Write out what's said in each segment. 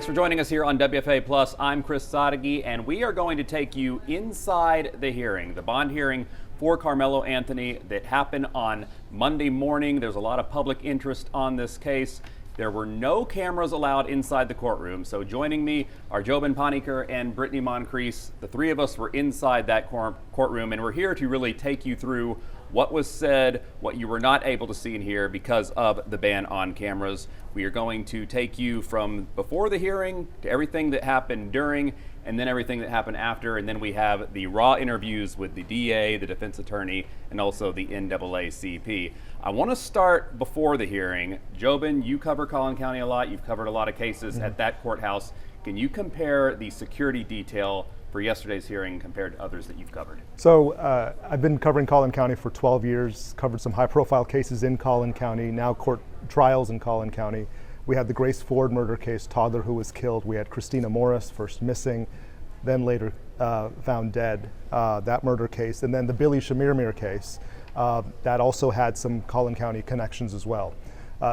Thanks for joining us here on WFA Plus. I'm Chris Sadeghi, and we are going to take you inside the hearing, the bond hearing for Karmelo Anthony that happened on Monday morning. There's a lot of public interest on this case. There were no cameras allowed inside the courtroom. So joining me are Jobin, Panicker, and Brittani Moncrease. The three of us were inside that courtroom, and we're here to really take you through what was said, what you were not able to see and hear because of the ban on cameras. We are going to take you from before the hearing to everything that happened during, and then everything that happened after, and then we have the raw interviews with the DA, the defense attorney, and also the NAACP. I want to start before the hearing. Jobin, you cover Collin County a lot. You've covered a lot of cases at that courthouse. Can you compare the security detail for yesterday's hearing compared to others that you've covered? So I've been covering Collin County for 12 years, covered some high-profile cases in Collin County, now court trials in Collin County. We had the Grace Ford murder case, toddler who was killed. We had Christina Morris, first missing, then later found dead, that murder case. And then the Billy Shamirmir case, that also had some Collin County connections as well.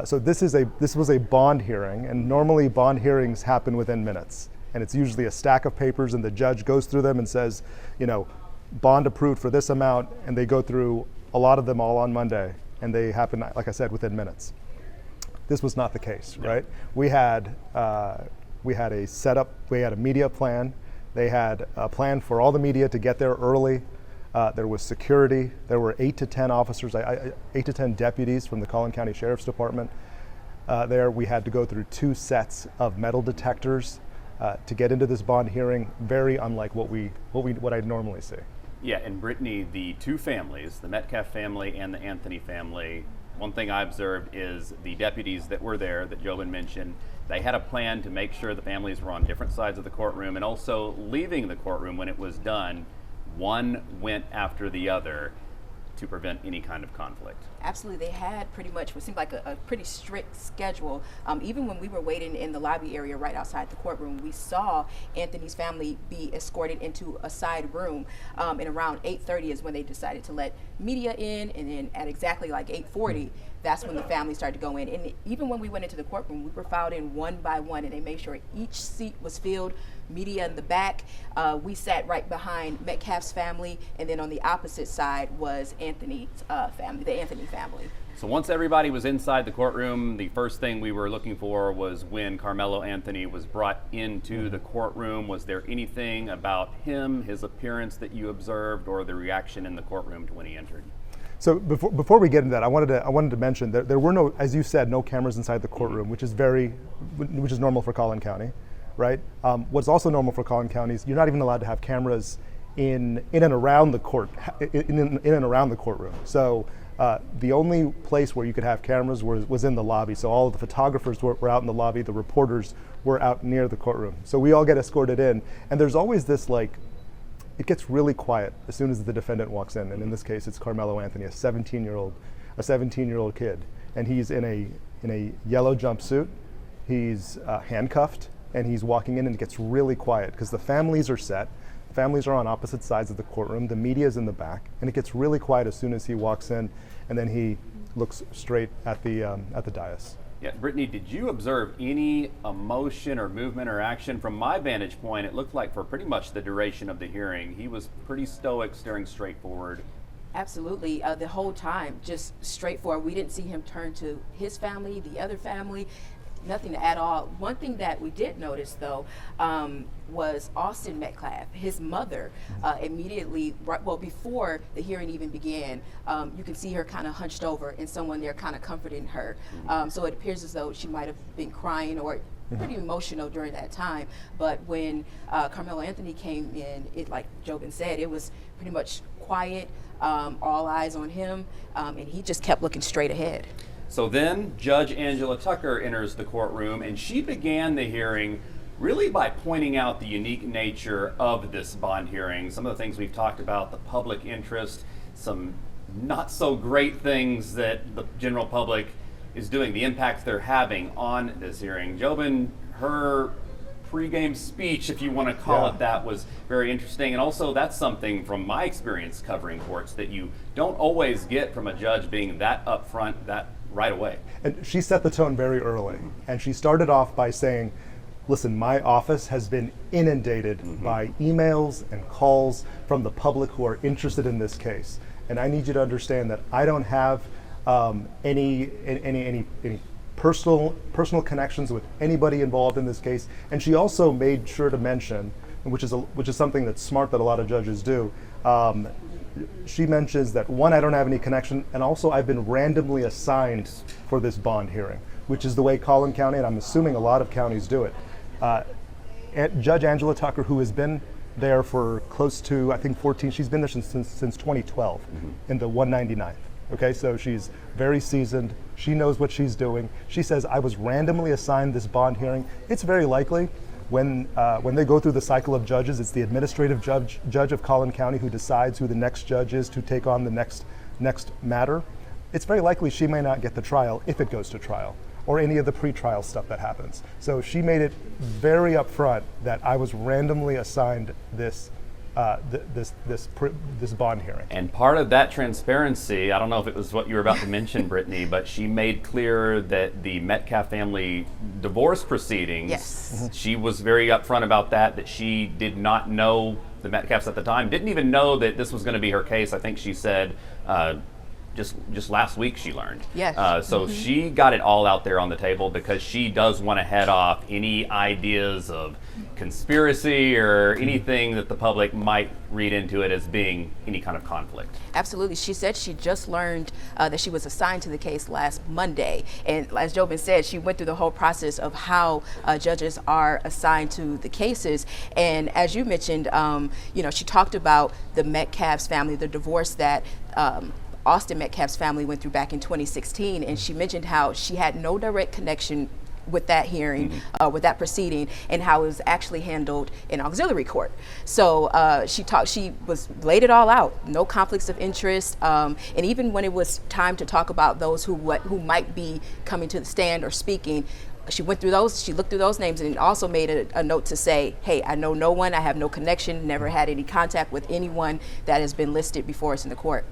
So this was a bond hearing, and normally bond hearings happen within minutes. And it's usually a stack of papers, and the judge goes through them and says, you know, bond approved for this amount, and they go through a lot of them all on Monday, and they happen, like I said, within minutes. This was not the case, right? We had a setup, we had a media plan. They had a plan for all the media to get there early. There was security. There were 8 to 10 officers, 8 to 10 deputies from the Collin County Sheriff's Department. There we had to go through 2 sets of metal detectors to get into this bond hearing, very unlike what I'd normally see. Yeah, and Brittani, the two families, the Metcalf family and the Anthony family, one thing I observed is the deputies that were there that Jobin mentioned, they had a plan to make sure the families were on different sides of the courtroom, and also leaving the courtroom when it was done, one went after the other to prevent any kind of conflict. Absolutely, they had pretty much what seemed like a pretty strict schedule. Even when we were waiting in the lobby area right outside the courtroom, we saw Anthony's family be escorted into a side room, and around 8:30 is when they decided to let media in, and then at exactly like 8:40, that's when the family started to go in. And even when we went into the courtroom, we were filed in one by one, and they made sure each seat was filled, media in the back. We sat right behind Metcalf's family, and then on the opposite side was Anthony's family, the Anthony family. So once everybody was inside the courtroom, the first thing we were looking for was when Karmelo Anthony was brought into the courtroom. Was there anything about him, his appearance that you observed, or the reaction in the courtroom to when he entered? So before we get into that, I wanted to mention that there were no, as you said, no cameras inside the courtroom, which is normal for Collin County, right? What's also normal for Collin County is you're not even allowed to have cameras in and around the courtroom. So the only place where you could have cameras was in the lobby. So all of the photographers were out in the lobby, the reporters were out near the courtroom. So we all get escorted in, and there's always this it gets really quiet as soon as the defendant walks in, and in this case it's Karmelo Anthony, a 17-year-old kid, and he's in a yellow jumpsuit. He's handcuffed, and he's walking in, and it gets really quiet because the families are set. Families are on opposite sides of the courtroom. The media is in the back, and it gets really quiet as soon as he walks in, and then he looks straight at the dais. Yeah, Brittani, did you observe any emotion or movement or action? From my vantage point, it looked like for pretty much the duration of the hearing, he was pretty stoic, staring straight forward. Absolutely, the whole time, just straightforward. We didn't see him turn to his family, the other family, nothing at all. One thing that we did notice, though, was Austin Metcalf. His mother immediately, before the hearing even began, you can see her kind of hunched over and someone there kind of comforting her. So it appears as though she might have been crying or pretty emotional during that time. But when Karmelo Anthony came in, like Jobin said, it was pretty much quiet, all eyes on him, and he just kept looking straight ahead. So then Judge Angela Tucker enters the courtroom, and she began the hearing really by pointing out the unique nature of this bond hearing. Some of the things we've talked about, the public interest, some not so great things that the general public is doing, the impact they're having on this hearing. Jobin, her pregame speech, if you want to call it that, was very interesting. And also that's something from my experience covering courts that you don't always get from a judge being that upfront, that right away. And she set the tone very early. And she started off by saying, listen, my office has been inundated by emails and calls from the public who are interested in this case. And I need you to understand that I don't have any personal connections with anybody involved in this case. And she also made sure to mention, which is something that's smart that a lot of judges do. She mentions that, one, I don't have any connection, and also I've been randomly assigned for this bond hearing, which is the way Collin County, and I'm assuming a lot of counties do it. Judge Angela Tucker, who has been there for close to, I think, 14, she's been there since 2012 in the 199th. Okay, so she's very seasoned. She knows what she's doing. She says, I was randomly assigned this bond hearing. It's very likely when they go through the cycle of judges, it's the administrative judge of Collin County who decides who the next judge is to take on the next matter. It's very likely she may not get the trial if it goes to trial, or any of the pretrial stuff that happens. So she made it very upfront that I was randomly assigned this bond hearing. And part of that transparency, I don't know if it was what you were about to mention, Brittani, but she made clear that the Metcalf family divorce proceedings, yes, she was very upfront about that she did not know, the Metcalfs at the time didn't even know that this was going to be her case. I think she said just last week she learned. Yes. So she got it all out there on the table because she does want to head off any ideas of conspiracy or anything that the public might read into it as being any kind of conflict. Absolutely. She said she just learned that she was assigned to the case last Monday. And as Jobin said, she went through the whole process of how judges are assigned to the cases. And as you mentioned, she talked about the Metcalf's family, the divorce that Austin Metcalf's family went through back in 2016, and she mentioned how she had no direct connection with that hearing, with that proceeding, and how it was actually handled in auxiliary court. So she laid it all out, no conflicts of interest, and even when it was time to talk about those who might be coming to the stand or speaking, she went through those, she looked through those names, and also made a note to say, hey, I know no one, I have no connection, never had any contact with anyone that has been listed before us in the court.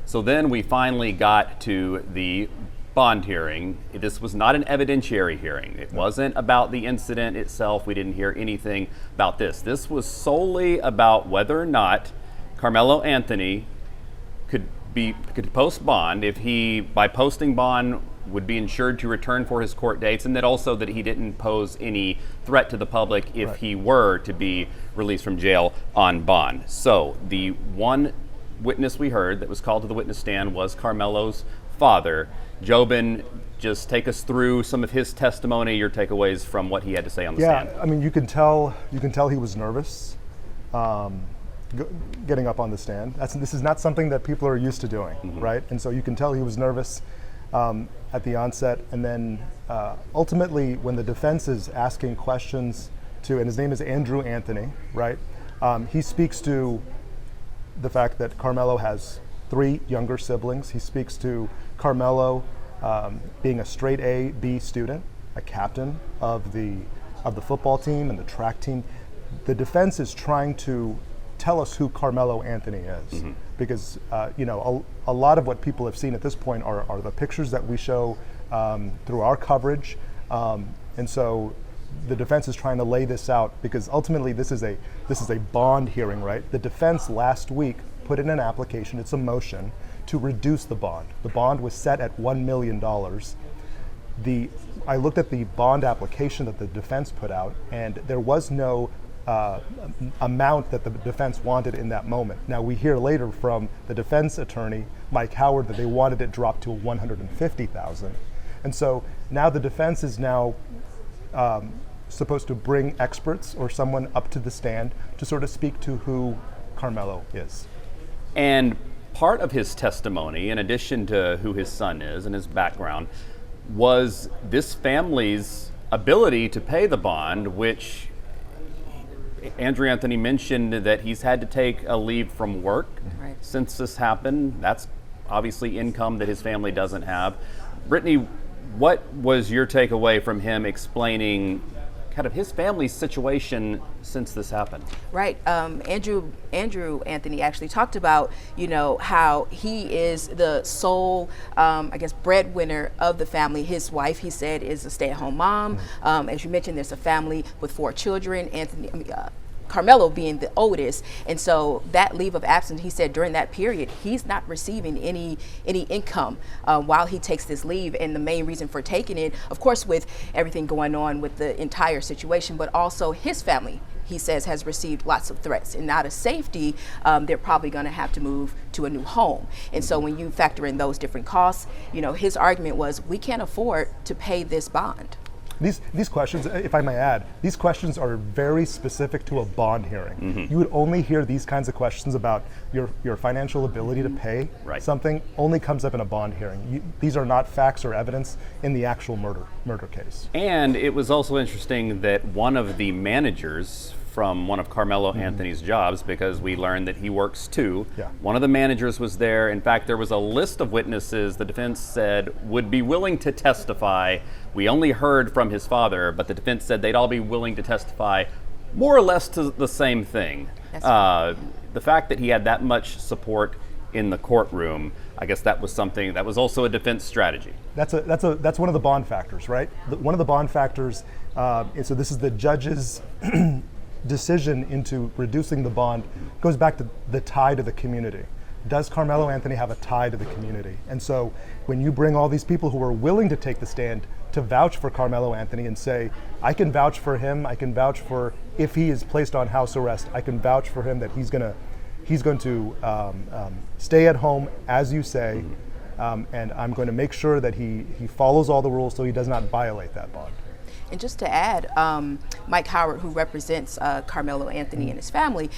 So then we finally got to the bond hearing. This was not an evidentiary hearing. It wasn't about the incident itself. We didn't hear anything about this. This was solely about whether or not Karmelo Anthony could post bond, if he, by posting bond, would be insured to return for his court dates, and that also that he didn't pose any threat to the public if he were to be released from jail on bond. So the one witness we heard that was called to the witness stand was Karmelo's father. Jobin, just take us through some of his testimony, your takeaways from what he had to say on the stand. Yeah, I mean, you can tell he was nervous getting up on the stand. This is not something that people are used to doing, right? And so you can tell he was nervous at the onset, and then ultimately when the defense is asking questions and his name is Andrew Anthony, right? He speaks to the fact that Karmelo has 3 younger siblings. He speaks to Karmelo being a straight A, B student, a captain of the football team and the track team. The defense is trying to tell us who Karmelo Anthony is, because a lot of what people have seen at this point are the pictures that we show through our coverage, and so the defense is trying to lay this out because ultimately this is a bond hearing, right? The defense last week put in an application, it's a motion, to reduce the bond. The bond was set at $1 million. I looked at the bond application that the defense put out, and there was no amount that the defense wanted in that moment. Now we hear later from the defense attorney, Mike Howard, that they wanted it dropped to $150,000. And so now the defense is now supposed to bring experts or someone up to the stand to sort of speak to who Karmelo is. And part of his testimony, in addition to who his son is and his background, was this family's ability to pay the bond, which Andrew Anthony mentioned that he's had to take a leave from work since this happened. That's obviously income that his family doesn't have. Brittani, what was your takeaway from him explaining kind of his family's situation since this happened. Right. Andrew Anthony actually talked about, how he is the sole, breadwinner of the family. His wife, he said, is a stay-at-home mom. As you mentioned, there's a family with 4 children. Karmelo being the oldest, and so that leave of absence, he said during that period he's not receiving any income while he takes this leave. And the main reason for taking it, of course, with everything going on with the entire situation, but also his family, he says, has received lots of threats, and out of safety, they're probably going to have to move to a new home. And so when you factor in those different costs, his argument was, we can't afford to pay this bond. These questions, if I may add, these questions are very specific to a bond hearing. You would only hear these kinds of questions about your financial ability to pay something only comes up in a bond hearing. These are not facts or evidence in the actual murder case. And it was also interesting that one of the managers from one of Karmelo Anthony's jobs, because we learned that he works too. One of the managers was there. In fact, there was a list of witnesses the defense said would be willing to testify. We only heard from his father, but the defense said they'd all be willing to testify more or less to the same thing. The fact that he had that much support in the courtroom, I guess that was something that was also a defense strategy. That's one of the bond factors, right? One of the bond factors, and so this is the judge's decision into reducing the bond, goes back to the tie to the community. Does Karmelo Anthony have a tie to the community? And so when you bring all these people who are willing to take the stand to vouch for Karmelo Anthony and say, I can vouch for him, I can vouch for, if he is placed on house arrest, I can vouch for him that he's going to stay at home, as you say, and I'm going to make sure that he follows all the rules so he does not violate that bond. And just to add, Mike Howard, who represents Karmelo Anthony and his family,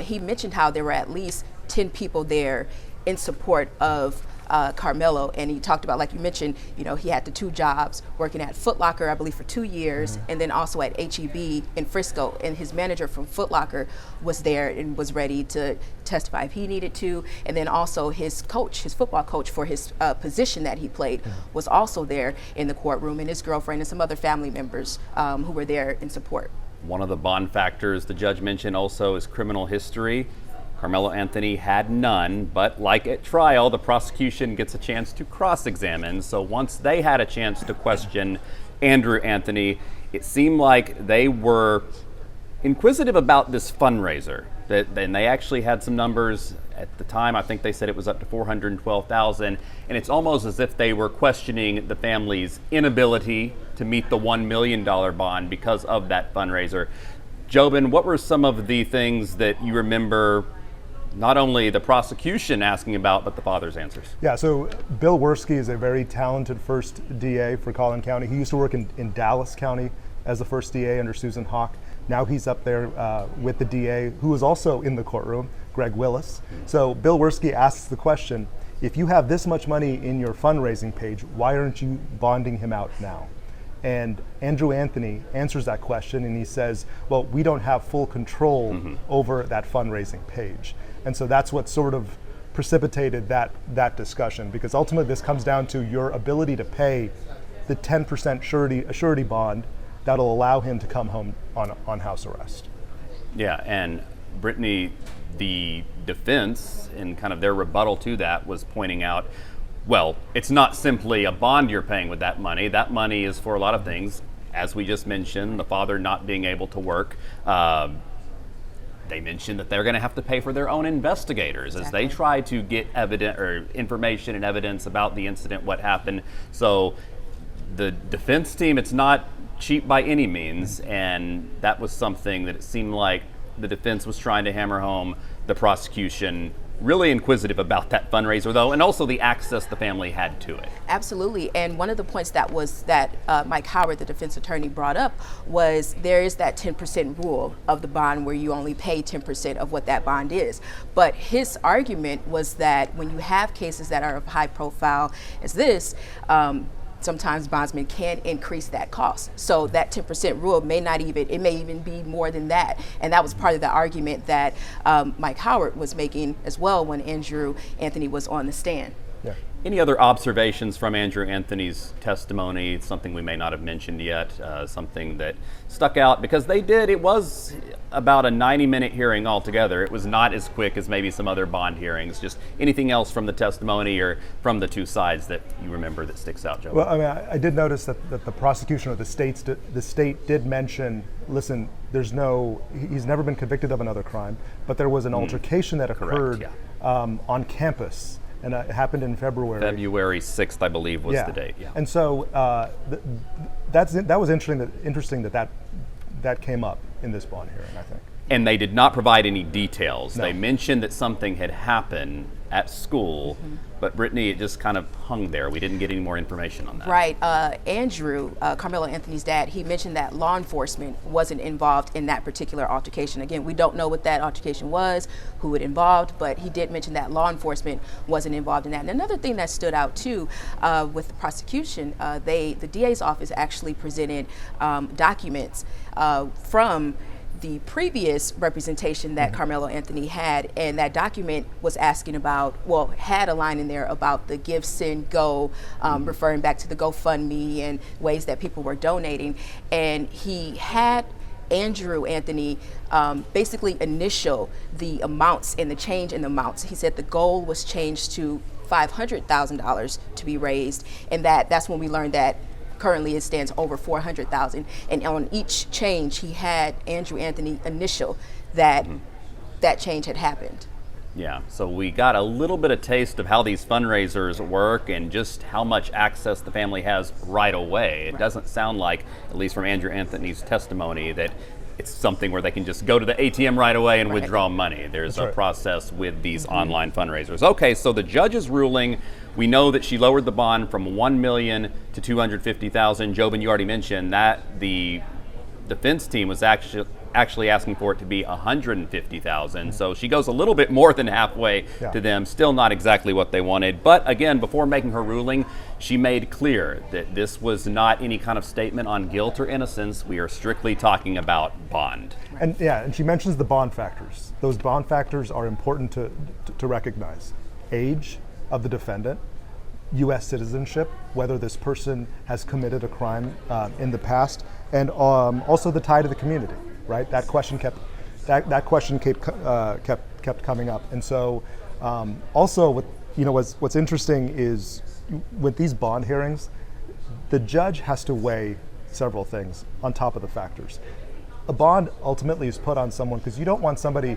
he mentioned how there were at least 10 people there in support of Karmelo, and he talked about, like you mentioned, he had the 2 jobs, working at Foot Locker, I believe, for 2 years, and then also at HEB in Frisco. And his manager from Foot Locker was there and was ready to testify if he needed to. And then also his coach, his football coach for his position that he played, was also there in the courtroom, and his girlfriend and some other family members who were there in support. One of the bond factors the judge mentioned also is criminal history. Karmelo Anthony had none, but like at trial, the prosecution gets a chance to cross-examine. So once they had a chance to question Andrew Anthony, it seemed like they were inquisitive about this fundraiser. And they actually had some numbers at the time. I think they said it was up to $412,000, and it's almost as if they were questioning the family's inability to meet the $1 million bond because of that fundraiser. Jobin, what were some of the things that you remember not only the prosecution asking about, but the father's answers? Yeah, so Bill Werski is a very talented first DA for Collin County. He used to work in Dallas County as the first DA under Susan Hawk. Now he's up there with the DA, who was also in the courtroom, Greg Willis. So Bill Werski asks the question, if you have this much money in your fundraising page, why aren't you bonding him out now? And Andrew Anthony answers that question, and he says, well, we don't have full control over that fundraising page. And so that's what sort of precipitated that discussion, because ultimately this comes down to your ability to pay the 10% surety bond that'll allow him to come home on house arrest. Yeah, and Brittani, the defense, in kind of their rebuttal to that, was pointing out, well, it's not simply a bond you're paying with that money. That money is for a lot of things. As we just mentioned, the father not being able to work. They mentioned that they're going to have to pay for their own investigators as they try to get information and evidence about the incident, what happened. So the defense team, it's not cheap by any means, and that was something that it seemed like the defense was trying to hammer home. The prosecution really inquisitive about that fundraiser, though, and also the access the family had to it. Absolutely, and one of the points that Mike Howard, the defense attorney, brought up was there is that 10% rule of the bond where you only pay 10% of what that bond is. But his argument was that when you have cases that are of high profile as this, sometimes bondsmen can increase that cost. So that 10% rule may even be more than that. And that was part of the argument that Mike Howard was making as well when Andrew Anthony was on the stand. Yeah. Any other observations from Andrew Anthony's testimony, something we may not have mentioned yet, something that stuck out? Because it was about a 90-minute hearing altogether. It was not as quick as maybe some other bond hearings. Just anything else from the testimony or from the two sides that you remember that sticks out, Joe? Well, I mean, I did notice that the prosecution or the state did mention, listen, he's never been convicted of another crime, but there was an altercation that occurred on campus. And it happened in February. February 6th, I believe, was the date. Yeah. And so that was interesting that came up in this bond hearing, I think. And they did not provide any details. No. They mentioned that something had happened at school, but Brittani, it just kind of hung there. We didn't get any more information on that. Right. Andrew, Karmelo Anthony's dad, he mentioned that law enforcement wasn't involved in that particular altercation. Again, we don't know what that altercation was, who it involved, but he did mention that law enforcement wasn't involved in that. And another thing that stood out too with the prosecution, the DA's office actually presented documents from the previous representation that Karmelo Anthony had, and that document was asking about, had a line in there about the Give, Send, Go, referring back to the GoFundMe and ways that people were donating. And he had Andrew Anthony basically initial the amounts and the change in the amounts. He said the goal was changed to $500,000 to be raised, and that's when we learned that currently it stands over $400,000, and on each change he had Andrew Anthony initial that change had happened. Yeah, so we got a little bit of taste of how these fundraisers work and just how much access the family has right away. It doesn't sound like, at least from Andrew Anthony's testimony, that it's something where they can just go to the ATM right away and withdraw money. There's a process with these online fundraisers. Okay, so the judge's ruling, we know that she lowered the bond from $1 million to $250,000. Jobin, you already mentioned that the defense team was actually asking for it to be $150,000. So she goes a little bit more than halfway to them. Still not exactly what they wanted. But again, before making her ruling, she made clear that this was not any kind of statement on guilt or innocence. We are strictly talking about bond. And she mentions the bond factors. Those bond factors are important to recognize. Age of the defendant, U.S. citizenship, whether this person has committed a crime in the past, and also the tie to the community. Right, that question kept coming up, and so also what's interesting is with these bond hearings, the judge has to weigh several things on top of the factors. A bond ultimately is put on someone because you don't want somebody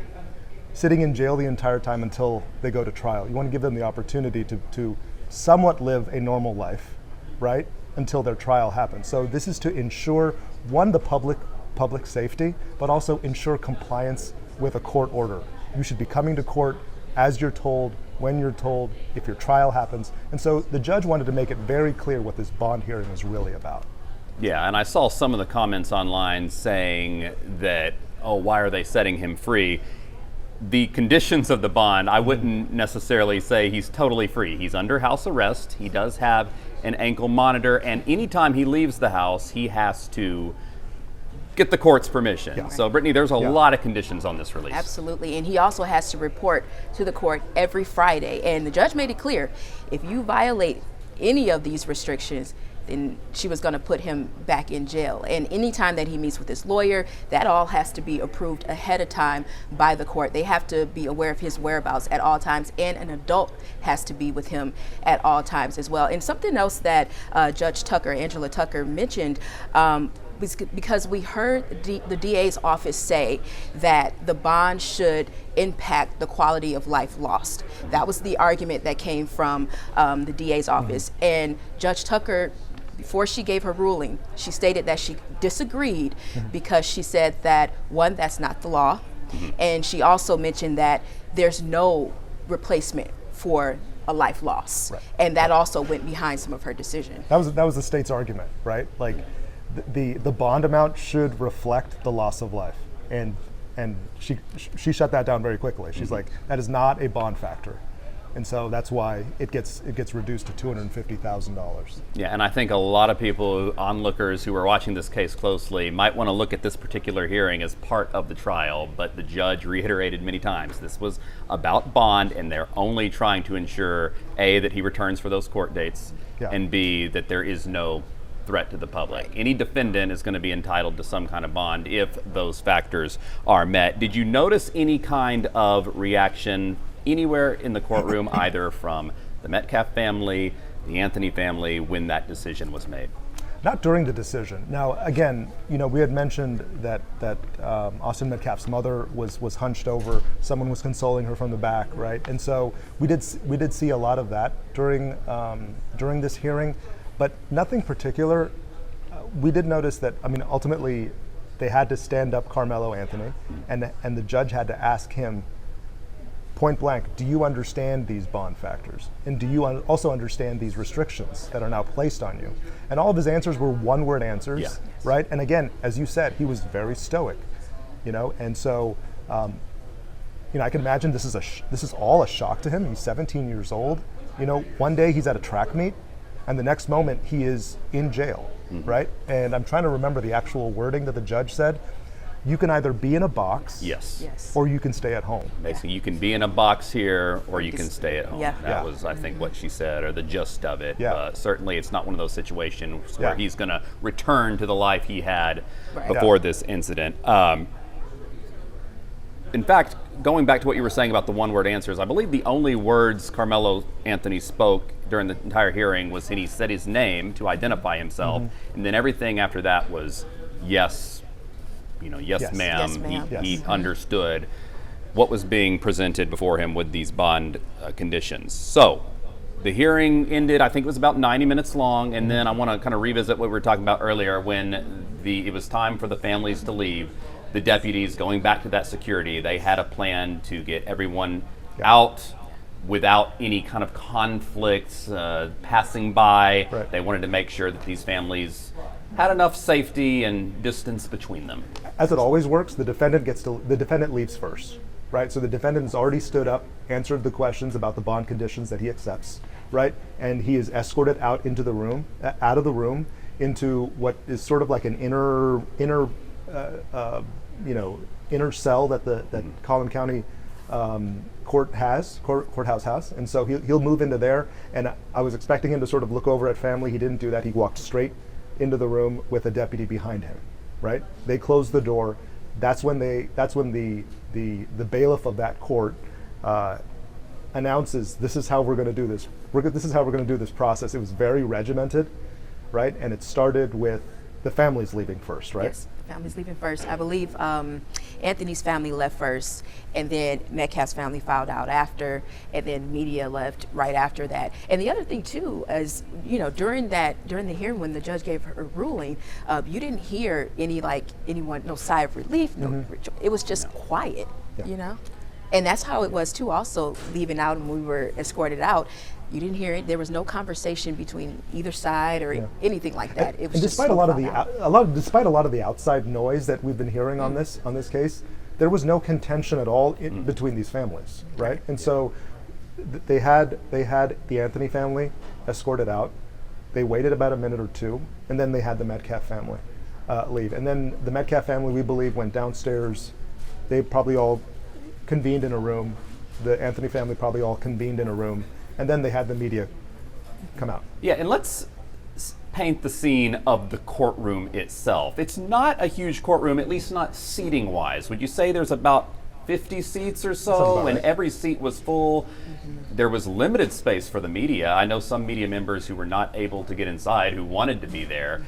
sitting in jail the entire time until they go to trial. You want to give them the opportunity to somewhat live a normal life, right, until their trial happens. So this is to ensure, one, the public safety, but also ensure compliance with a court order. You should be coming to court as you're told, when you're told, if your trial happens. And so the judge wanted to make it very clear what this bond hearing was really about. Yeah, and I saw some of the comments online saying that, why are they setting him free? The conditions of the bond, I wouldn't necessarily say he's totally free. He's under house arrest. He does have an ankle monitor, and anytime he leaves the house, he has to get the court's permission. Yeah. So Brittani, there's a lot of conditions on this release. Absolutely, and he also has to report to the court every Friday, and the judge made it clear, if you violate any of these restrictions, then she was going to put him back in jail. And any time that he meets with his lawyer, that all has to be approved ahead of time by the court. They have to be aware of his whereabouts at all times, and an adult has to be with him at all times as well. And something else that Judge Tucker, Angela Tucker, mentioned, because we heard the DA's office say that the bond should impact the quality of life lost. That was the argument that came from the DA's office. And Judge Tucker, before she gave her ruling, she stated that she disagreed because she said that, one, that's not the law, and she also mentioned that there's no replacement for a life loss, and that also went behind some of her decision. That was the state's argument, right? Like, the bond amount should reflect the loss of life, and she shut that down very quickly. She's like, that is not a bond factor. And so that's why it gets reduced to $250,000. Yeah, and I think a lot of people, onlookers who are watching this case closely, might want to look at this particular hearing as part of the trial, but the judge reiterated many times this was about bond, and they're only trying to ensure, A, that he returns for those court dates, and B, that there is no threat to the public. Any defendant is going to be entitled to some kind of bond if those factors are met. Did you notice any kind of reaction anywhere in the courtroom, either from the Metcalf family, the Anthony family, when that decision was made? Not during the decision. Now, again, we had mentioned that Austin Metcalf's mother was hunched over. Someone was consoling her from the back, right? And so we did see a lot of that during this hearing, but nothing particular. We did notice that. Ultimately, they had to stand up Karmelo Anthony, and the judge had to ask him, point blank, do you understand these bond factors? And do you also understand these restrictions that are now placed on you? And all of his answers were one-word answers, right? And again, as you said, he was very stoic, and so, I can imagine this is all a shock to him. He's 17 years old. One day he's at a track meet, and the next moment he is in jail, right? And I'm trying to remember the actual wording that the judge said. You can either be in a box, or you can stay at home. Basically, you can be in a box here, or you can stay at home. That was, I think, what she said, or the gist of it. Certainly, it's not one of those situations where he's going to return to the life he had before this incident. In fact, going back to what you were saying about the one-word answers, I believe the only words Karmelo Anthony spoke during the entire hearing was when he said his name to identify himself, and then everything after that was yes. Yes, ma'am. He understood what was being presented before him with these bond conditions. So the hearing ended, I think it was about 90 minutes long, and then I want to kind of revisit what we were talking about earlier when it was time for the families to leave. The deputies, going back to that security, they had a plan to get everyone out without any kind of conflicts passing by. They wanted to make sure that these families had enough safety and distance between them. As it always works, the defendant leaves first, right? So the defendant has already stood up, answered the questions about the bond conditions that he accepts, right? And he is escorted out of the room into what is sort of like an inner cell that Collin County courthouse has, and so he'll move into there. And I was expecting him to sort of look over at family. He didn't do that. He walked straight into the room with a deputy behind him, right? They closed the door. That's when the bailiff of that court announces, this is how we're going to do this. This is how we're going to do this process. It was very regimented, right? And it started with the families leaving first, right? Yes, the families leaving first. I believe Anthony's family left first, and then Metcalf's family filed out after, and then media left right after that. And the other thing too is, during the hearing when the judge gave her ruling, you didn't hear no sigh of relief. It was just quiet, And that's how it was too. Also, leaving out and we were escorted out. You didn't hear it. There was no conversation between either side or anything like that. It was and despite a lot of the outside noise that we've been hearing on this case, there was no contention at all between these families, right? And so they had the Anthony family escorted out. They waited about a minute or two, and then they had the Metcalf family leave. And then the Metcalf family, we believe, went downstairs. They probably all convened in a room. The Anthony family probably all convened in a room. And then they had the media come out. Yeah, and let's paint the scene of the courtroom itself. It's not a huge courtroom, at least not seating-wise. Would you say there's about 50 seats or so, and every seat was full? There was limited space for the media. I know some media members who were not able to get inside who wanted to be there.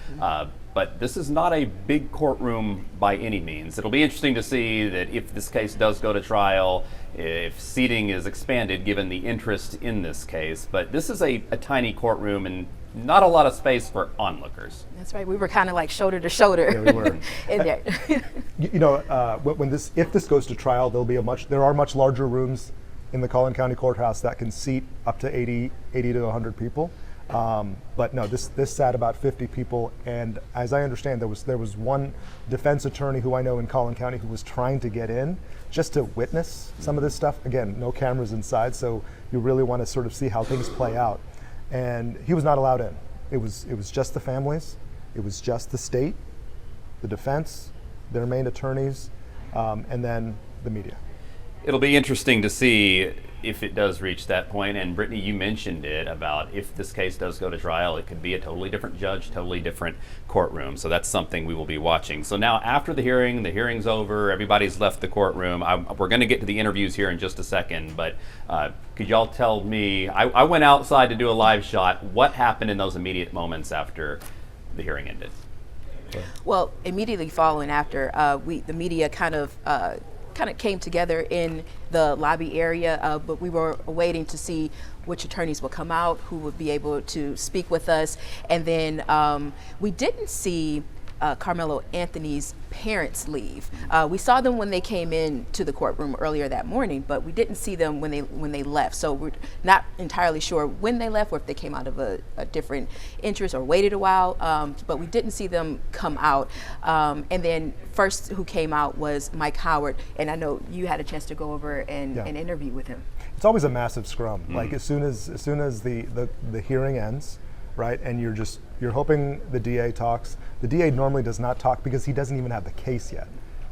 But this is not a big courtroom by any means. It'll be interesting to see that if this case does go to trial, if seating is expanded given the interest in this case. But this is a tiny courtroom and not a lot of space for onlookers. That's right. We were kind of like shoulder to shoulder. Yeah, we were. In there. If this goes to trial, there are much larger rooms in the Collin County Courthouse that can seat up to 80 to 100 people. But no, this sat about 50 people, and as I understand, there was one defense attorney who I know in Collin County who was trying to get in just to witness some of this stuff. Again, no cameras inside, so you really want to sort of see how things play out. And he was not allowed in. It was just the families, it was just the state, the defense, their main attorneys, and then the media. It'll be interesting to see if it does reach that point. And Brittani, you mentioned it about if this case does go to trial, it could be a totally different judge, totally different courtroom. So that's something we will be watching. So now after the hearing's over, everybody's left the courtroom. We're going to get to the interviews here in just a second, but could y'all tell me, I went outside to do a live shot, what happened in those immediate moments after the hearing ended? Well, immediately following after, the media kind of came together in the lobby area, but we were waiting to see which attorneys would come out, who would be able to speak with us. And then we didn't see Karmelo Anthony's parents leave. We saw them when they came in to the courtroom earlier that morning, but we didn't see them when they left. So we're not entirely sure when they left or if they came out of a different interest or waited a while, but we didn't see them come out. And then first who came out was Mike Howard, and I know you had a chance to go over and interview with him. It's always a massive scrum. Like as soon as the hearing ends, right, and you're hoping the DA talks. The DA normally does not talk because he doesn't even have the case yet.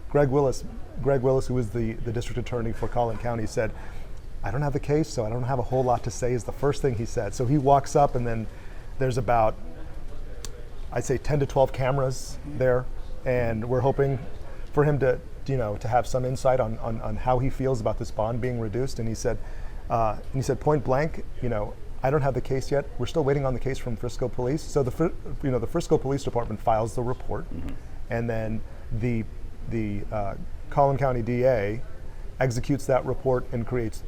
Greg Willis, who is the district attorney for Collin County, said, "I don't have the case, so I don't have a whole lot to say," is the first thing he said. So he walks up, and then there's about, I'd say 10 to 12 cameras there, and we're hoping for him to have some insight on how he feels about this bond being reduced. And he said point blank, I don't have the case yet. We're still waiting on the case from Frisco Police. So the Frisco Police Department files the report, and then the Collin County DA executes that report and creates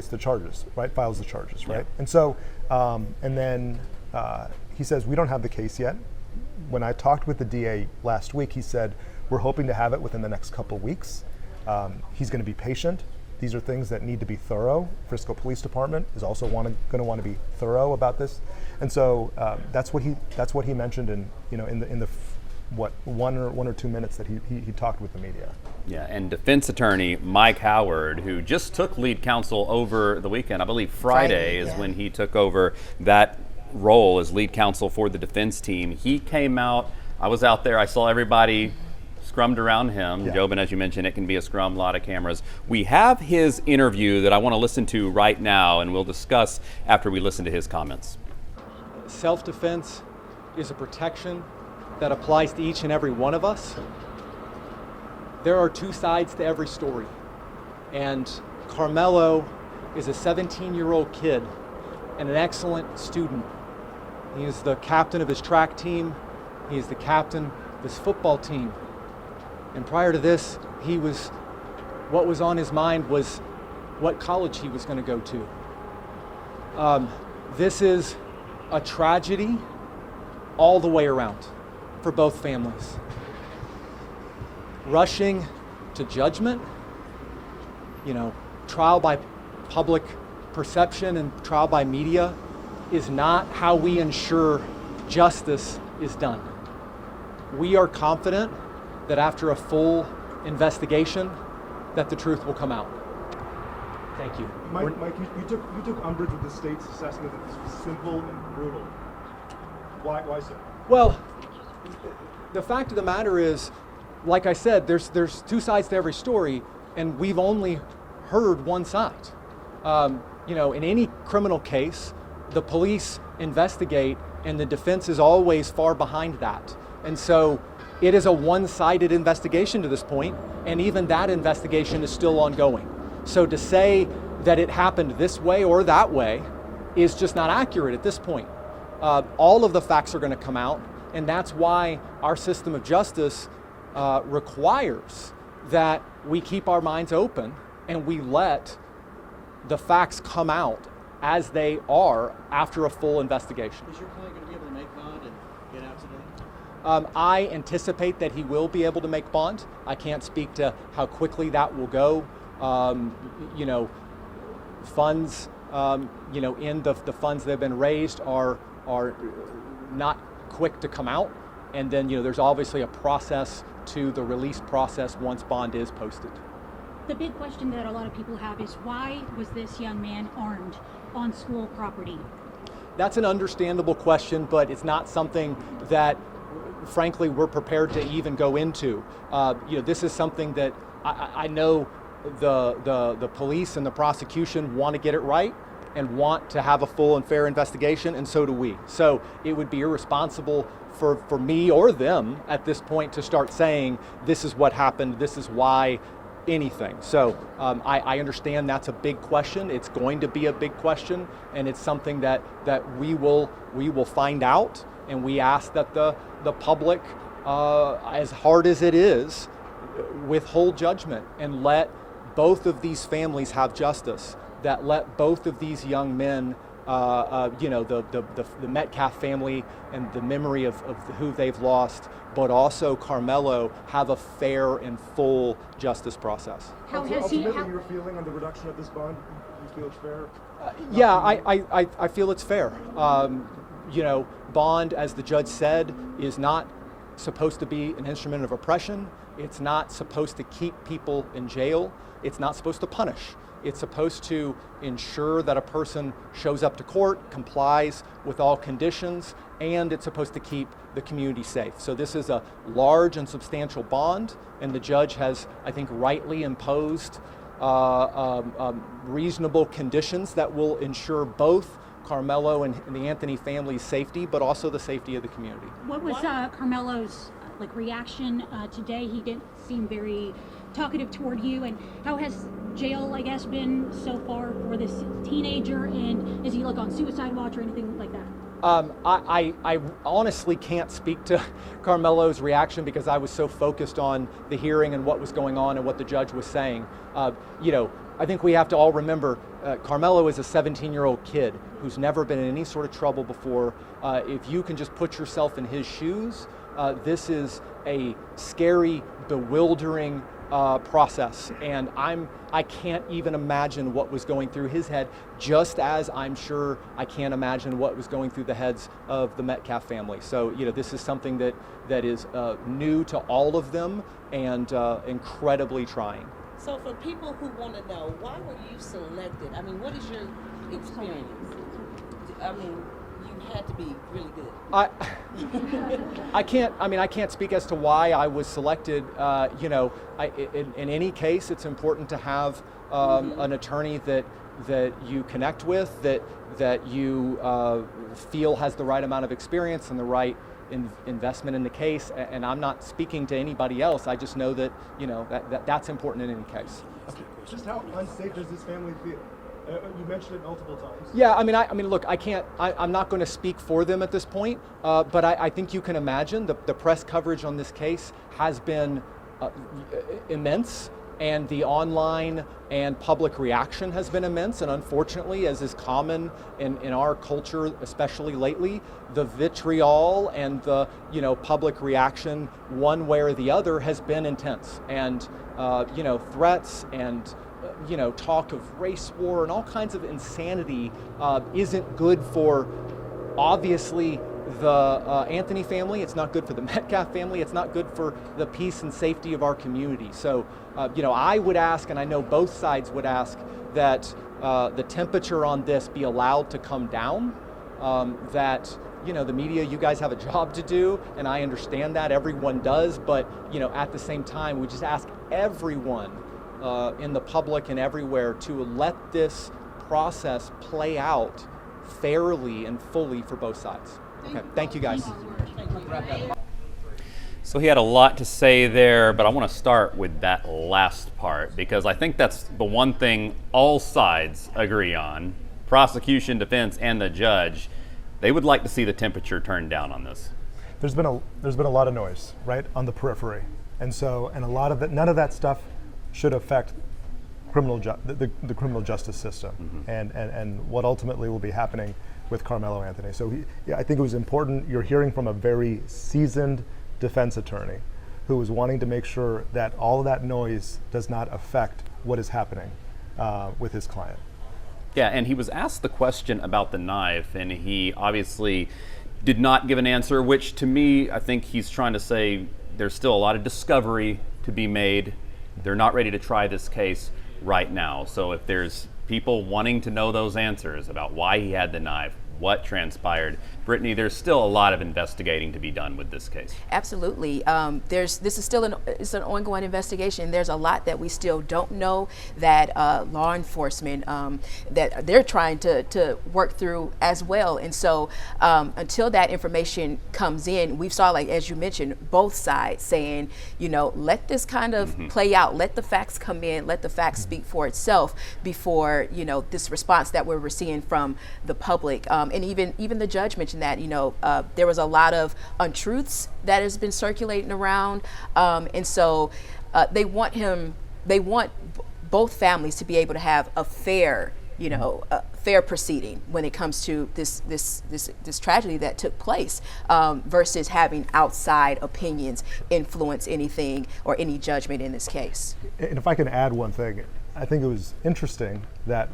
the charges, right? Files the charges, right? And so and then he says we don't have the case yet. When I talked with the DA last week, he said we're hoping to have it within the next couple weeks. He's going to be patient. These are things that need to be thorough. Frisco Police Department is also going to want to be thorough about this, and so that's what he mentioned in the 1 or 2 minutes that he talked with the media. Yeah, and defense attorney Mike Howard, who just took lead counsel over the weekend, I believe Friday is when he took over that role as lead counsel for the defense team. He came out. I was out there. I saw everybody scrummed around him. Jobin, as you mentioned, it can be a scrum, a lot of cameras. We have his interview that I want to listen to right now, and we'll discuss after we listen to his comments. Self-defense is a protection that applies to each and every one of us. There are two sides to every story, and Karmelo is a 17-year-old kid and an excellent student. He is the captain of his track team. He is the captain of his football team. And prior to this, what was on his mind was what college he was going to go to. This is a tragedy all the way around for both families. Rushing to judgment, trial by public perception and trial by media is not how we ensure justice is done. We are confident that after a full investigation, that the truth will come out. Thank you. Mike, you took umbrage with the state's assessment that this was simple and brutal. Why so? Well, the fact of the matter is, like I said, there's two sides to every story, and we've only heard one side. In any criminal case, the police investigate, and the defense is always far behind that. And so it is a one-sided investigation to this point, and even that investigation is still ongoing. So to say that it happened this way or that way is just not accurate at this point. All of the facts are going to come out, and that's why our system of justice requires that we keep our minds open and we let the facts come out as they are after a full investigation. Is your client going to be able to make bond and get out today? I anticipate that he will be able to make bond. I can't speak to how quickly that will go. Funds, in the funds that have been raised are are not quick to come out. And then, there's obviously a process to the release process once bond is posted. The big question that a lot of people have is, why was this young man armed on school property? That's an understandable question, but it's not something that, frankly, we're prepared to even go into. This is something that I know the police and the prosecution want to get it right and want to have a full and fair investigation, and so do we. So it would be irresponsible for me or them at this point to start saying, this is what happened, this is why, anything. So I understand that's a big question. It's going to be a big question, and it's something that we will find out, and we ask that the public, as hard as it is, withhold judgment and let both of these families have justice, that let both of these young men, the Metcalf family and the memory of who they've lost, but also Karmelo, have a fair and full justice process. How has he? Your feeling on the reduction of this bond? You feel it's fair? I feel it's fair. Bond, as the judge said, is not supposed to be an instrument of oppression. It's not supposed to keep people in jail. It's not supposed to punish. It's supposed to ensure that a person shows up to court, complies with all conditions, and it's supposed to keep the community safe. So this is a large and substantial bond, and the judge has, I think, rightly imposed reasonable conditions that will ensure both Karmelo and the Anthony family's safety, but also the safety of the community. What was Karmelo's reaction today? He didn't seem very talkative toward you, and how has jail, I guess, been so far for this teenager, and is he on suicide watch or anything like that? I honestly can't speak to Karmelo's reaction because I was so focused on the hearing and what was going on and what the judge was saying. I think we have to all remember Karmelo is a 17-year-old kid who's never been in any sort of trouble before. If you can just put yourself in his shoes, this is a scary, bewildering process, and I can't even imagine what was going through his head, just as I'm sure I can't imagine what was going through the heads of the Metcalf family. So this is something that is new to all of them and incredibly trying. So for people who want to know, why were you selected? I mean, what is your experience? I mean, you had to be really good. I can't speak as to why I was selected. In any case, it's important to have an attorney that you connect with, that you feel has the right amount of experience and the right investment in the case. And I'm not speaking to anybody else. I just know that that's important in any case. Okay. Just how unsafe does this family feel? You mentioned it multiple times. Yeah, I mean, look, I'm not going to speak for them at this point, but I think you can imagine the press coverage on this case has been immense, and the online and public reaction has been immense, and unfortunately, as is common in our culture, especially lately, the vitriol and the public reaction one way or the other has been intense, and threats and talk of race war and all kinds of insanity isn't good for, obviously, the Anthony family. It's not good for the Metcalf family. It's not good for the peace and safety of our community. So, I would ask, and I know both sides would ask, that the temperature on this be allowed to come down, that the media, you guys have a job to do, and I understand that, everyone does, but at the same time, we just ask everyone in the public and everywhere to let this process play out fairly and fully for both sides. Okay, thank you guys. So he had a lot to say there, but I want to start with that last part because I think that's the one thing all sides agree on, prosecution, defense, and the judge. They would like to see the temperature turned down on this. There's been a lot of noise, right, on the periphery, and a lot of it, none of that stuff should affect the criminal justice system, and what ultimately will be happening with Karmelo Anthony. So I think it was important. You're hearing from a very seasoned defense attorney who is wanting to make sure that all of that noise does not affect what is happening with his client. Yeah, and he was asked the question about the knife, and he obviously did not give an answer, which to me, I think he's trying to say there's still a lot of discovery to be made. They're not ready to try this case right now. So if there's people wanting to know those answers about why he had the knife, what transpired, Brittani, there's still a lot of investigating to be done with this case. Absolutely. This is still it's an ongoing investigation. There's a lot that we still don't know that law enforcement that they're trying to work through as well. And so until that information comes in, we saw, like as you mentioned, both sides saying, let this kind of play out, let the facts come in, let the facts speak for itself before this response that we're seeing from the public. And even the judge mentioned that there was a lot of untruths that has been circulating around, and so they want both families to be able to have a fair fair proceeding when it comes to this tragedy that took place, versus having outside opinions influence anything or any judgment in this case. And if I can add one thing, I think it was interesting that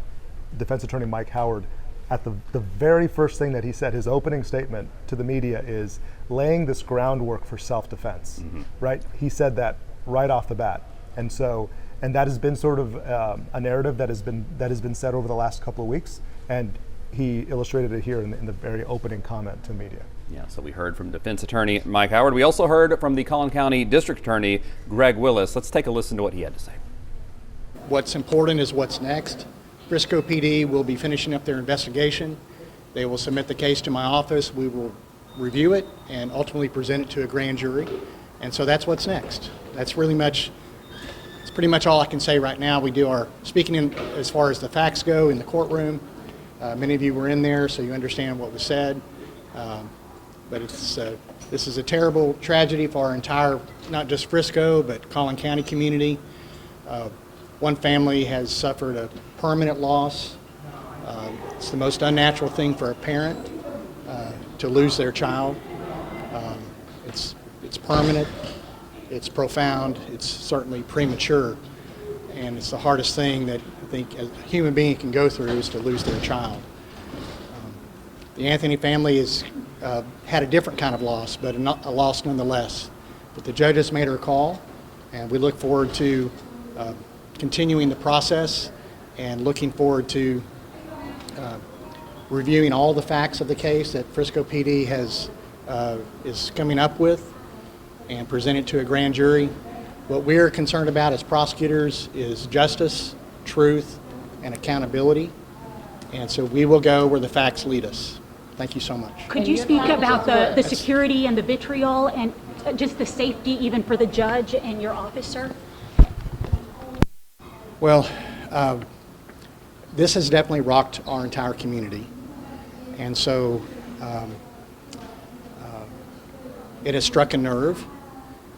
defense attorney Mike Howard, at the very first thing that he said, his opening statement to the media, is laying this groundwork for self-defense, right? He said that right off the bat. And that has been sort of a narrative that has been said over the last couple of weeks, and he illustrated it here in the very opening comment to media. Yeah, so we heard from defense attorney Mike Howard. We also heard from the Collin County District Attorney Greg Willis. Let's take a listen to what he had to say. What's important is what's next. Frisco PD will be finishing up their investigation. They will submit the case to my office. We will review it and ultimately present it to a grand jury. And so that's what's next. It's pretty much all I can say right now. We do our speaking as far as the facts go in the courtroom. Many of you were in there, so you understand what was said. But this is a terrible tragedy for our entire, not just Frisco, but Collin County community. One family has suffered a permanent loss. It's the most unnatural thing for a parent to lose their child. It's permanent, it's profound, it's certainly premature, and it's the hardest thing that I think a human being can go through, is to lose their child. The Anthony family has had a different kind of loss, but a loss nonetheless. But the judge has made her call, and we look forward to continuing the process and looking forward to reviewing all the facts of the case that Frisco PD is coming up with and present it to a grand jury. What we're concerned about as prosecutors is justice, truth, and accountability. And so we will go where the facts lead us. Thank you so much. Could you speak about the security and the vitriol and just the safety even for the judge and your officer? Well, this has definitely rocked our entire community. And so it has struck a nerve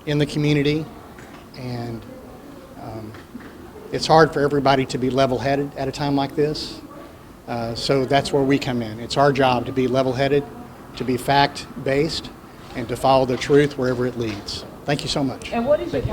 in the community, and it's hard for everybody to be level-headed at a time like this. So that's where we come in. It's our job to be level-headed, to be fact-based, and to follow the truth wherever it leads. Thank you so much. And what is your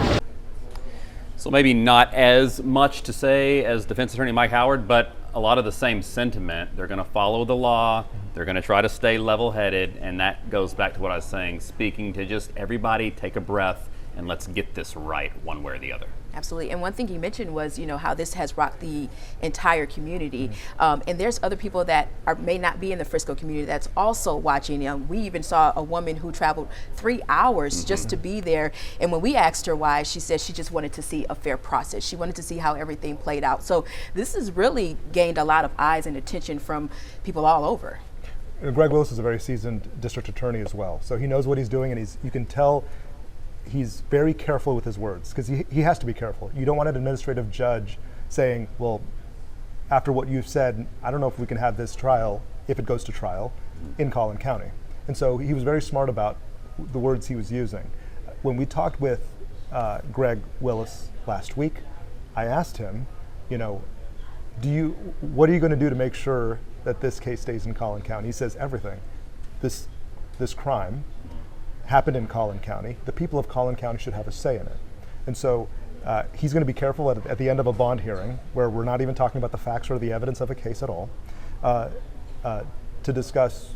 So maybe not as much to say as defense attorney Mike Howard, but a lot of the same sentiment. They're going to follow the law. They're going to try to stay level-headed, and that goes back to what I was saying, speaking to just everybody take a breath and let's get this right one way or the other. Absolutely. And one thing you mentioned was, how this has rocked the entire community. And there's other people that may not be in the Frisco community that's also watching. We even saw a woman who traveled 3 hours just to be there. And when we asked her why, she said she just wanted to see a fair process. She wanted to see how everything played out. So this has really gained a lot of eyes and attention from people all over. Greg Willis is a very seasoned district attorney as well. So he knows what he's doing, and you can tell he's very careful with his words, because he has to be careful. You don't want an administrative judge saying, well, after what you've said, I don't know if we can have this trial, if it goes to trial, in Collin County. And so he was very smart about the words he was using. When we talked with Greg Willis last week, I asked him, what are you going to do to make sure that this case stays in Collin County? He says everything. This crime happened in Collin County. The people of Collin County should have a say in it. And so He's going to be careful at the end of a bond hearing, where we're not even talking about the facts or the evidence of a case at all, to discuss,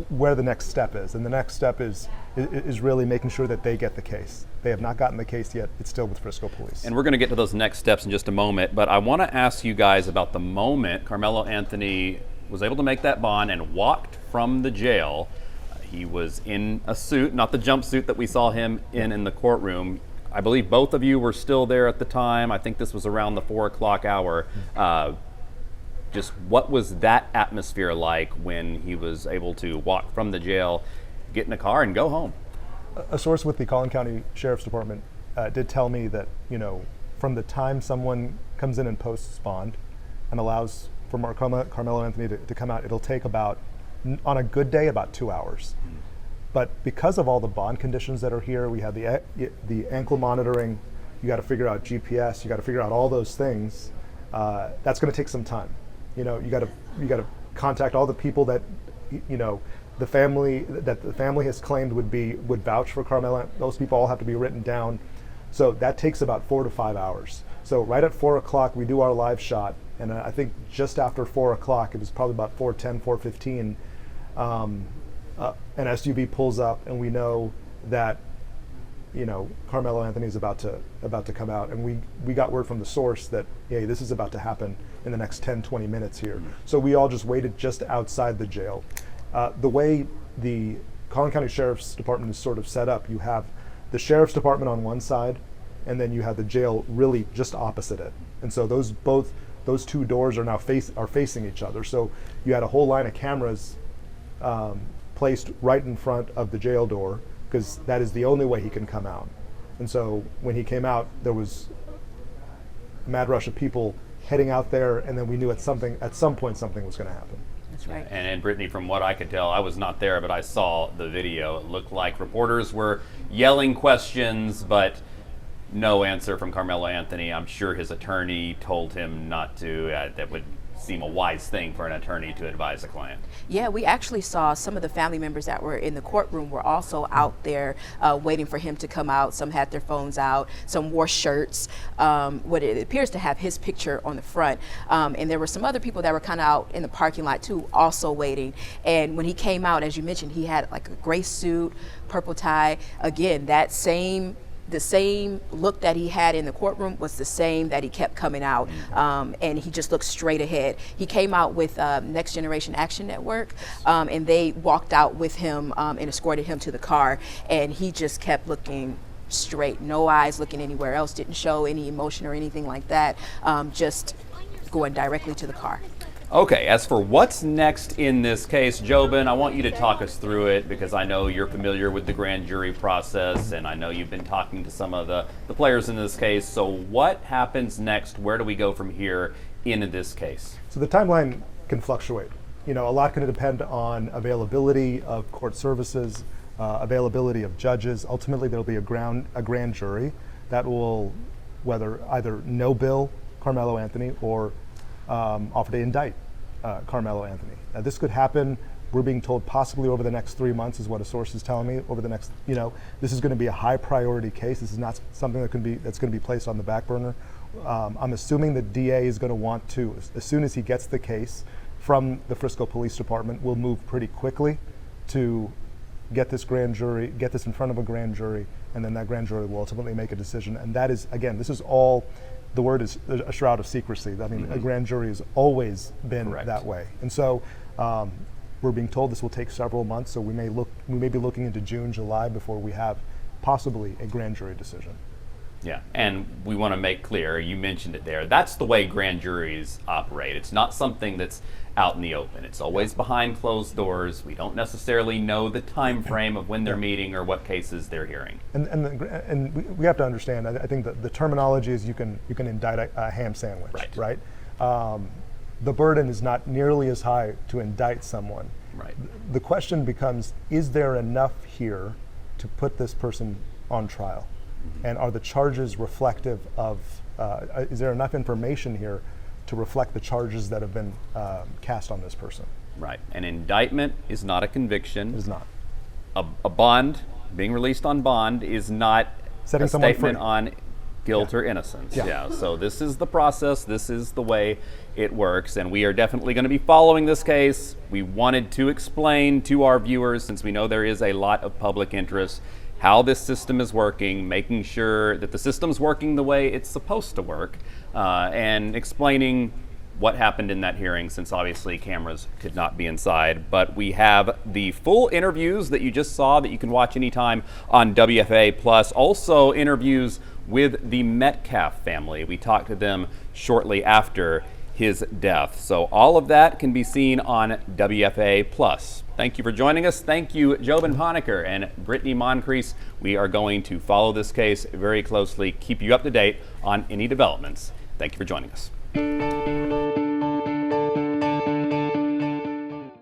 where the next step is. And the next step is really making sure that they get the case. They have not gotten the case yet. It's still with Frisco Police. And we're going to get to those next steps in just a moment, but I want to ask you guys about the moment Karmelo Anthony was able to make that bond and walked from the jail. He was in a suit, not the jumpsuit that we saw him in the courtroom. I believe both of you were still there at the time. I think this was around the 4 o'clock hour. Just what was that atmosphere like when he was able to walk from the jail, get in a car, and go home? A source with the Collin County Sheriff's Department did tell me that, from the time someone comes in and posts bond and allows for Karmelo Anthony to come out, it'll take about, on a good day, about 2 hours. But because of all the bond conditions that are here, we have the ankle monitoring, you got to figure out GPS, you got to figure out all those things. That's going to take some time. You got to contact all the people that, the family has claimed would vouch for Karmelo. Those people all have to be written down. So that takes about 4 to 5 hours. So right at 4 o'clock, we do our live shot. And I think just after 4 o'clock, it was probably about 4:10, 4:15, an SUV pulls up, and we know that, Karmelo Anthony is about to come out. And we got word from the source that, hey, this is about to happen in the next 10, 20 minutes here. So we all just waited just outside the jail. The way the Collin County Sheriff's Department is sort of set up, you have the Sheriff's Department on one side, and then you have the jail really just opposite it. And so those two doors are now facing each other. So you had a whole line of cameras placed right in front of the jail door, because that is the only way he can come out. And so when he came out, there was a mad rush of people heading out there, and then we knew at some point something was going to happen. That's right. And Brittani, from what I could tell, I was not there, but I saw the video. It looked like reporters were yelling questions, but no answer from Karmelo Anthony. I'm sure his attorney told him not to. That would seem a wise thing for an attorney to advise a client. Yeah, we actually saw some of the family members that were in the courtroom were also out there waiting for him to come out. Some had their phones out, some wore shirts, what it appears to have his picture on the front. And there were some other people that were kind of out in the parking lot too, also waiting. And when he came out, as you mentioned, he had like a gray suit, purple tie. Again, the same look that he had in the courtroom was the same that he kept coming out, and he just looked straight ahead. He came out with Next Generation Action Network, and they walked out with him and escorted him to the car, and he just kept looking straight, no eyes looking anywhere else, didn't show any emotion or anything like that, just going directly to the car. Okay, as for what's next in this case, Jobin, I want you to talk us through it, because I know you're familiar with the grand jury process, and I know you've been talking to some of the players in this case. So what happens next? Where do we go from here in this case? So the timeline can fluctuate. A lot can depend on availability of court services, availability of judges. Ultimately, there'll be a grand jury that will either no bill Karmelo Anthony or offer to indict Karmelo Anthony. Now, this could happen, we're being told, possibly over the next 3 months, is what a source is telling me. Over the next, this is going to be a high priority case. This is not something that's going to be placed on the back burner. I'm assuming the DA is going to want to, as soon as he gets the case from the Frisco Police Department, will move pretty quickly to get this in front of a grand jury, and then that grand jury will ultimately make a decision. And that is, again, this is all, the word is a shroud of secrecy. I mean, a grand jury has always been that way. And so we're being told this will take several months, so we may be looking into June, July before we have possibly a grand jury decision. Yeah, and we want to make clear, you mentioned it there, that's the way grand juries operate. It's not something that's out in the open. It's always behind closed doors. We don't necessarily know the time frame of when they're meeting or what cases they're hearing. And we have to understand, I think that the terminology is you can indict a ham sandwich, right? The burden is not nearly as high to indict someone. Right. The question becomes, is there enough here to put this person on trial? And are the charges reflective of, is there enough information here to reflect the charges that have been cast on this person? Right. An indictment is not a conviction. It is not. A bond, being released on bond, is not setting a someone statement free. on guilt or innocence. Yeah. So this is the process. This is the way it works, and we are definitely going to be following this case. We wanted to explain to our viewers, since we know there is a lot of public interest, how this system is working, making sure that the system's working the way it's supposed to work, and explaining what happened in that hearing, since obviously cameras could not be inside. But we have the full interviews that you just saw that you can watch anytime on WFA Plus. Also interviews with the Metcalf family. We talked to them shortly after his death. So all of that can be seen on WFA Plus. Thank you for joining us. Thank you, Jobin Panicker and Brittani Moncrease. We are going to follow this case very closely, keep you up to date on any developments. Thank you for joining us.